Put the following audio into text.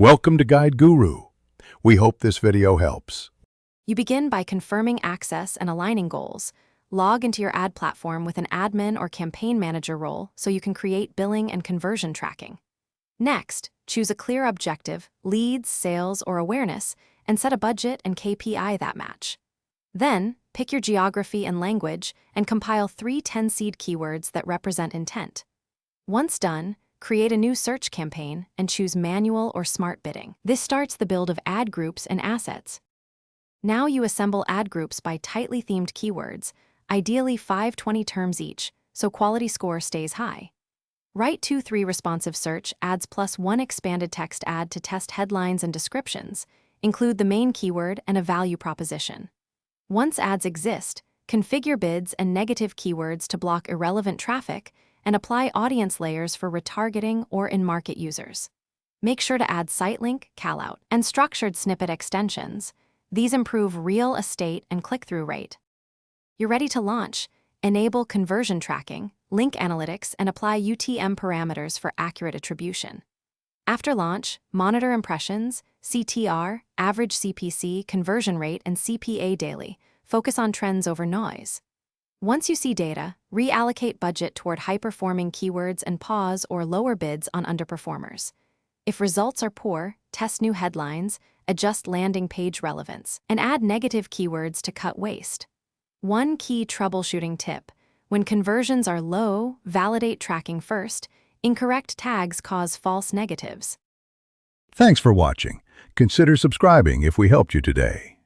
Welcome to Guide Guru. We hope this video helps. You begin by confirming access and aligning goals. Log into your ad platform with an admin or campaign manager role so you can create billing and conversion tracking. Next, choose a clear objective, leads, sales, or awareness, and set a budget and KPI that match. Then, pick your geography and language and compile 3 10-seed keywords that represent intent. Once done, create a new search campaign and choose manual or smart bidding. This starts the build of ad groups and assets. Now you assemble ad groups by tightly themed keywords, ideally 5-20 terms each, so quality score stays high. Write 2-3 responsive search ads plus 1 expanded text ad to test headlines and descriptions. Include the main keyword and a value proposition. Once ads exist, configure bids and negative keywords to block irrelevant traffic and apply audience layers for retargeting or in-market users. Make sure to add site link, callout, and structured snippet extensions. These improve real estate and click-through rate. You're ready to launch. Enable conversion tracking, link analytics, and apply UTM parameters for accurate attribution. After launch, monitor impressions, CTR, average CPC, conversion rate, and CPA daily. Focus on trends over noise. Once you see data, reallocate budget toward high-performing keywords and pause or lower bids on underperformers. If results are poor, test new headlines, adjust landing page relevance, and add negative keywords to cut waste. One key troubleshooting tip: when conversions are low, validate tracking first. Incorrect tags cause false negatives. Thanks for watching. Consider subscribing if we helped you today.